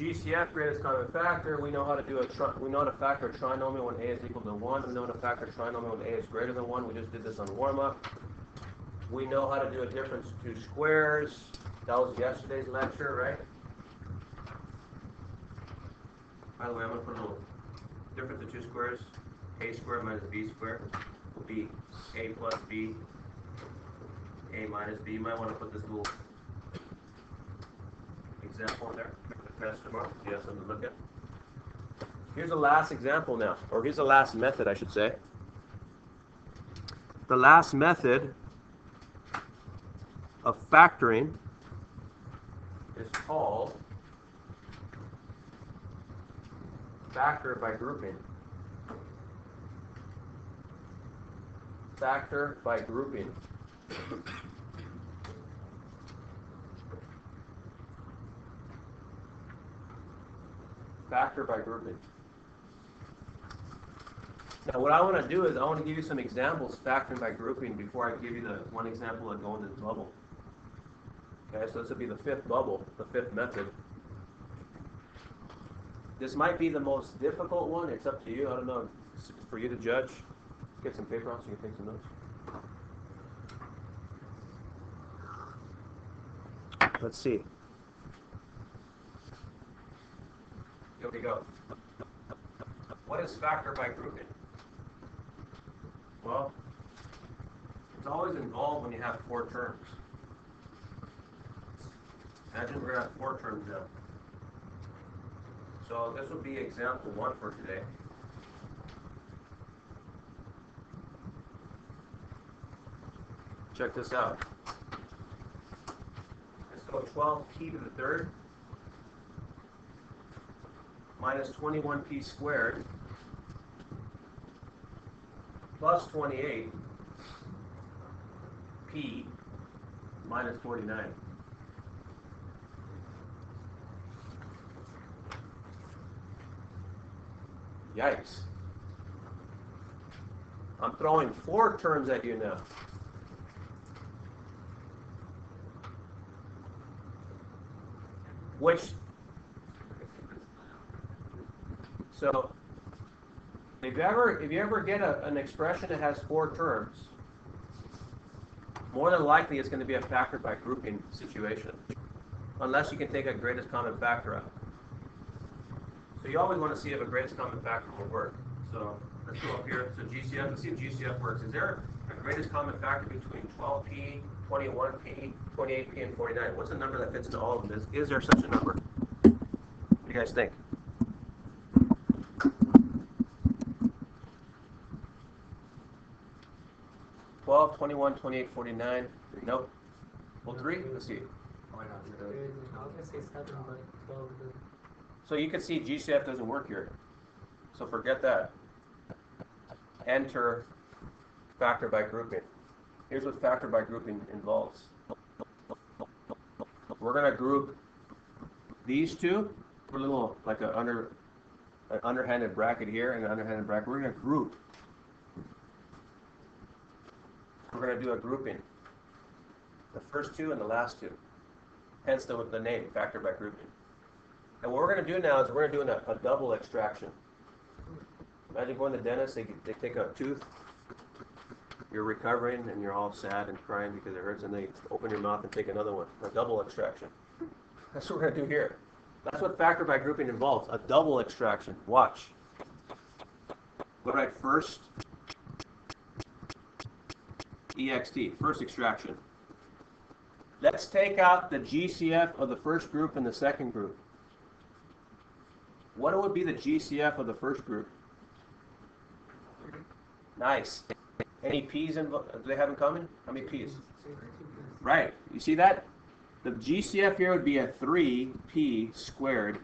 GCF, greatest common factor. We know how to factor a trinomial when a is equal to 1. We know how to factor a trinomial when a is greater than 1. We just did this on warm-up. We know how to do a difference of two squares. That was yesterday's lecture, right? By the way, I'm going to put a little difference of two squares. A squared minus b squared will be a plus b, a minus b. You might want to put this little example in there for the test tomorrow. You have something to look at. Here's the last example now, or here's the last method, I should say. The last method of factoring is called factor by grouping. Factor by grouping. Factor by grouping. Now what I want to do is I want to give you some examples factoring by grouping before I give you the one example that go into the bubble. Okay, so this will be the fifth bubble, the fifth method. This might be the most difficult one. It's up to you. I don't know. It's for you to judge. Get some paper out so you can take some notes. Let's see. Here we go. What is factor by grouping? Well, it's always involved when you have four terms. Imagine we're going to have four terms now. So this will be example 1 for today. Check this out. Let's go 12p to the third minus 21p squared plus 28p minus 49. Yikes. I'm throwing four terms at you now. So if you ever get an expression that has four terms, more than likely it's going to be a factor by grouping situation, unless you can take a greatest common factor out. So you always want to see if a greatest common factor will work. So let's go up here. So GCF, let's see if GCF works. Is there a greatest common factor between 12p, 21p, 28p, and 49? What's the number that fits into all of this? Is there such a number? What do you guys think? Twelve, 21, 28, 49. Nope. Well, 3? Let's see. So you can see GCF doesn't work here. So forget that. Enter factor by grouping. Here's what factor by grouping involves. We're going to group these two. We're a little like an underhanded bracket here and an underhanded bracket. We're going to group. We're going to do a grouping. The first two and the last two. Hence the name, factor by grouping. And what we're going to do now is we're going to do a double extraction. Imagine going to the dentist, they take a tooth, you're recovering and you're all sad and crying because it hurts, and they open your mouth and take another one, a double extraction. That's what we're going to do here. That's what factor by grouping involves, a double extraction. Watch. Go right first, EXT, first extraction. Let's take out the GCF of the first group and the second group. What would be the GCF of the first group? Nice. Any P's do they have in common? How many P's? Right. You see that? The GCF here would be a 3p squared.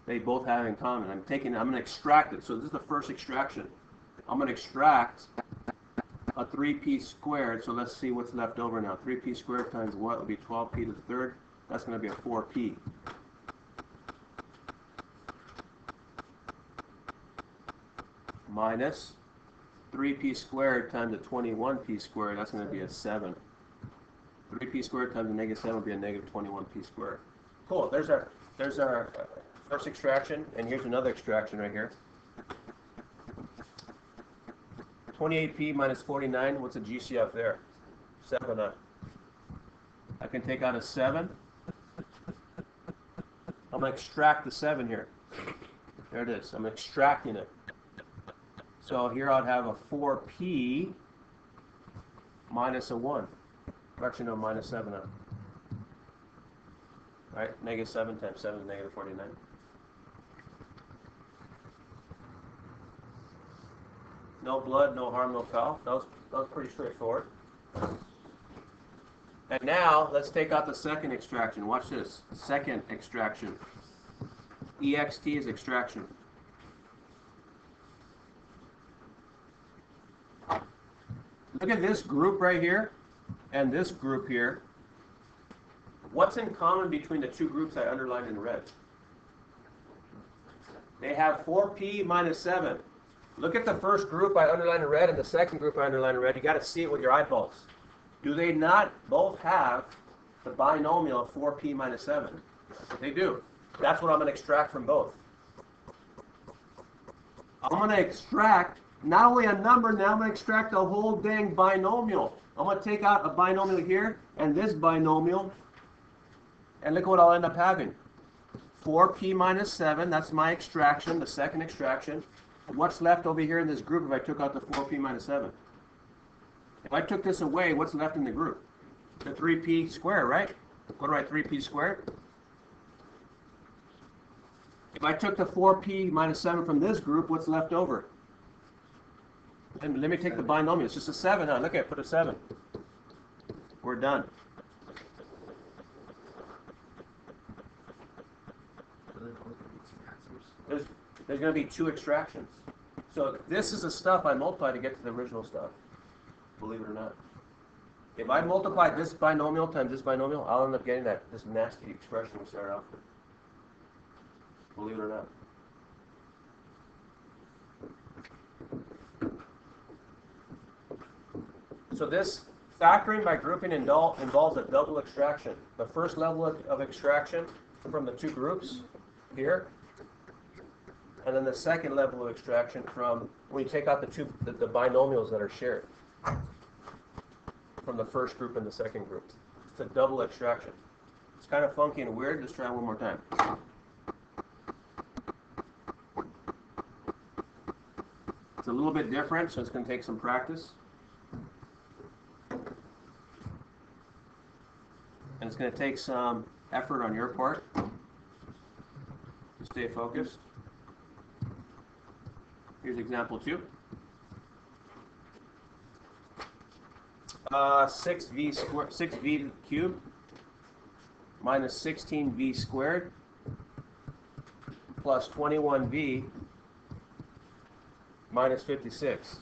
They both have in common. I'm going to extract it. So this is the first extraction. I'm going to extract a 3p squared. So let's see what's left over now. 3p squared times what would be 12p to the third? That's going to be a 4p. Minus 3p squared times a 21p squared, that's going to be a 7. 3p squared times a negative 7 will be a negative 21p squared. Cool. There's our first extraction, and here's another extraction right here. 28p minus 49. What's a GCF there? 7. I can take out a 7. I'm going to extract the 7 here. There it is. I'm extracting it. So here I'd have a 4p minus a 1. Actually, no, minus 7. Right? Negative 7 times 7 is negative 49. No blood, no harm, no foul. That was pretty straightforward. And now, let's take out the second extraction. Watch this. Second extraction. EXT is extraction. Look at this group right here and this group here. What's in common between the two groups I underlined in red? They have 4p minus 7. Look at the first group I underlined in red and the second group I underlined in red. You got to see it with your eyeballs. Do they not both have the binomial of 4p minus 7? They do. That's what I'm going to extract from both. I'm going to extract not only a number, now I'm going to extract a whole dang binomial. I'm going to take out a binomial here and this binomial. And look what I'll end up having. 4p minus 7, that's my extraction, the second extraction. What's left over here in this group if I took out the 4p minus 7? If I took this away, what's left in the group? The 3p squared, right? What do I 3p squared? If I took the 4p minus 7 from this group, what's left over? And let me take the binomial. It's just a 7, huh? Look at it, put a 7. We're done. There's going to be 2 extractions. So this is the stuff I multiply to get to the original stuff. Believe it or not. If I multiply this binomial times this binomial, I'll end up getting this nasty expression we started off with. Believe it or not. So this factoring by grouping involves a double extraction. The first level of extraction from the two groups here, and then the second level of extraction from when you take out the binomials that are shared from the first group and the second group. It's a double extraction. It's kind of funky and weird. Let's try one more time. It's a little bit different, so it's going to take some practice. And it's going to take some effort on your part to stay focused. Here's example 2. 6v cubed minus 16v squared plus 21v minus 56.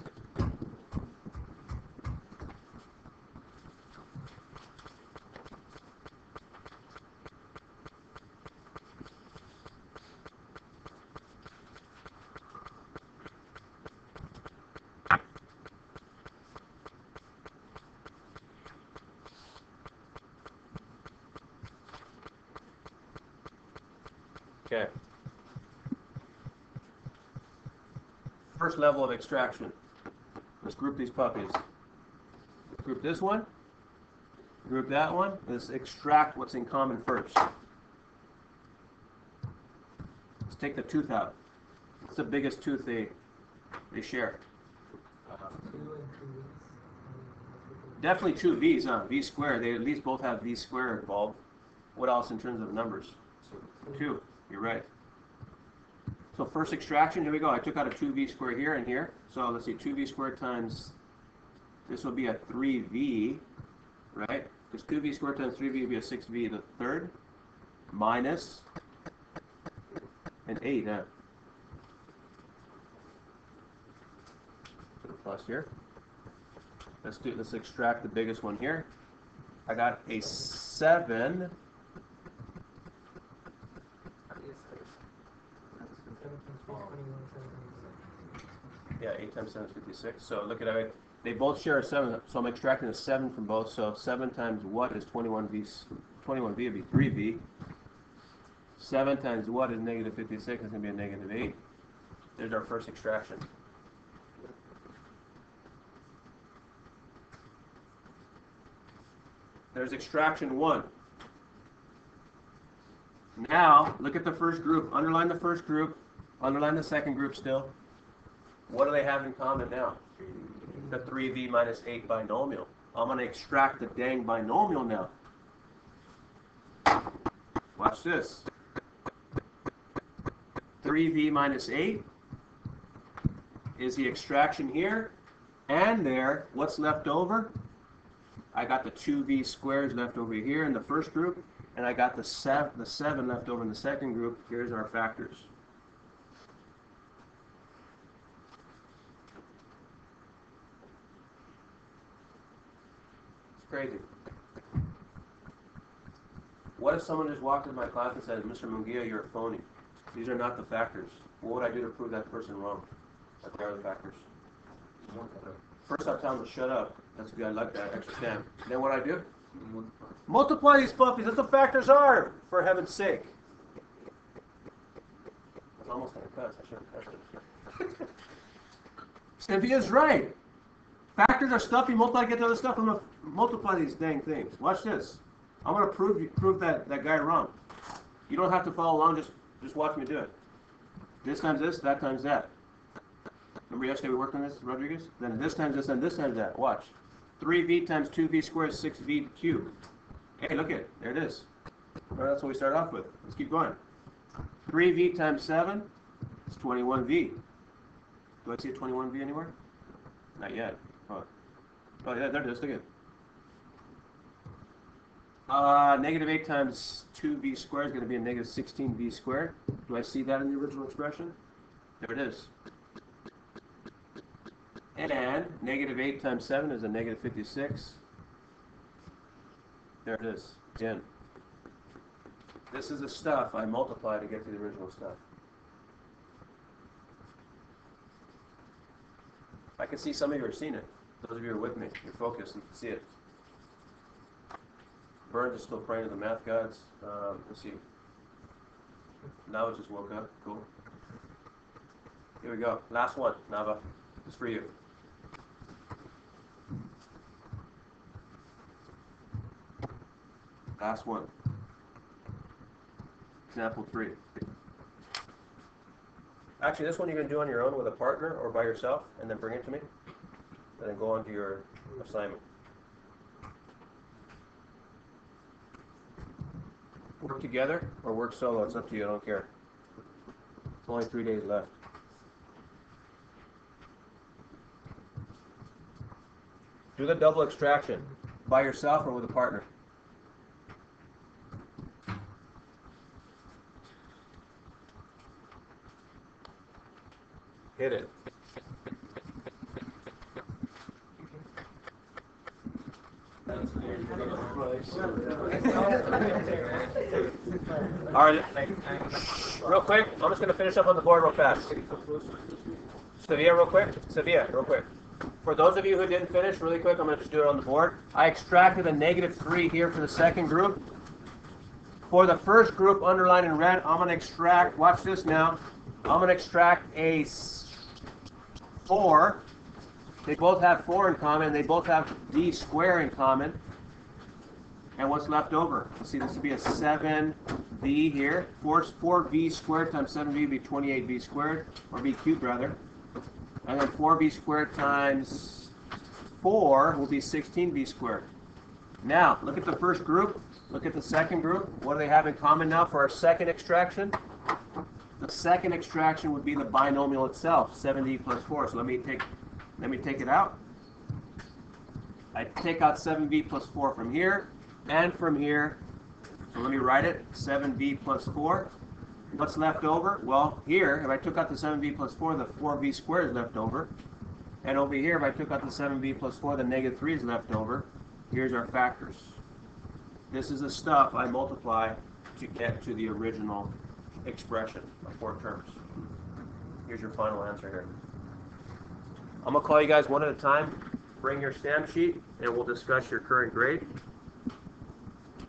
Okay. First level of extraction. Let's group these puppies. Group this one. Group that one. Let's extract what's in common first. Let's take the tooth out. What's the biggest tooth they share? Definitely 2 v's, huh? V squared. They at least both have v squared involved. What else in terms of numbers? 2. You're right. So first extraction, here we go. I took out a 2v squared here and here. So let's see, 2v squared times, this will be a 3v, right? Because 2v squared times 3v would be a 6v the third, minus an 8, huh? Put a plus here. Let's extract the biggest one here. I got a 7. Yeah, 8 times 7 is 56. So look at it. They both share a 7. So I'm extracting a 7 from both. So 7 times what is 21v? 21v would be 3v. 7 times what is negative 56? It's going to be a negative 8. There's our first extraction. There's extraction 1. Now, look at the first group. Underline the first group. Underline the second group still. What do they have in common now? The 3v minus 8 binomial. I'm going to extract the dang binomial now. Watch this. 3v minus 8 is the extraction here. And there, what's left over? I got the 2v squared left over here in the first group. And I got the 7 left over in the second group. Here's our factors. It's crazy. What if someone just walked into my class and said, Mr. Munguia, you're a phony. These are not the factors. What would I do to prove that person wrong? That they are the factors. First, I'll tell them to shut up. That's good. I like that extra stamp. Then what I do? Multiply these puppies. That's what factors are, for heaven's sake. That's almost like a cuss. I should have cussed it. Cynthia's right. Factors are stuff you multiply to get to other stuff. I'm going to multiply these dang things. Watch this. I'm going to prove that guy wrong. You don't have to follow along. Just watch me do it. This times this, that times that. Remember yesterday we worked on this, Rodriguez? Then this times this, and this times that. Watch. 3v times 2v squared is 6v cubed. Hey, look at it. There it is. Well, that's what we start off with. Let's keep going. 3v times 7 is 21v. Do I see a 21v anywhere? Not yet. Oh yeah, there it is. Look at it. Negative 8 times 2v squared is going to be a negative 16v squared. Do I see that in the original expression? There it is. And negative 8 times 7 is a negative 56. There it is. Again. This is the stuff I multiply to get to the original stuff. I can see some of you are seeing it. Those of you who are with me, you're focused, you can see it. Burns is still praying to the math gods. Let's see. Nava just woke up. Cool. Here we go. Last one, Nava. It's for you. Last one. Example 3. Actually, this one you're going to do on your own with a partner or by yourself, and then bring it to me. And then go on to your assignment. Work together or work solo. It's up to you. I don't care. It's only 3 days left. Do the double extraction by yourself or with a partner. Hit it. All right, real quick, I'm just going to finish up on the board real fast. Sevilla, real quick. Sevilla, real quick. For those of you who didn't finish, really quick, I'm going to just do it on the board. I extracted a negative 3 here for the second group. For the first group, underlined in red, I'm going to extract, watch this now, I'm going to extract a 4. They both have 4 in common. They both have v squared in common. And what's left over? Let's see, this would be a 7v here. 4v squared times 7v would be 28v squared, or v cubed rather. And then 4v squared times 4 will be 16v squared. Now, look at the first group. Look at the second group. What do they have in common now for our second extraction? The second extraction would be the binomial itself, 7v plus 4. So let me take it out. I take out 7v plus 4 from here and from here. So let me write it, 7v plus 4. What's left over? Well, here, if I took out the 7v plus 4, the 4v squared is left over. And over here, if I took out the 7v plus 4, the negative 3 is left over. Here's our factors. This is the stuff I multiply to get to the original expression of 4 terms. Here's your final answer here. I'm going to call you guys one at a time. Bring your stamp sheet, and we'll discuss your current grade.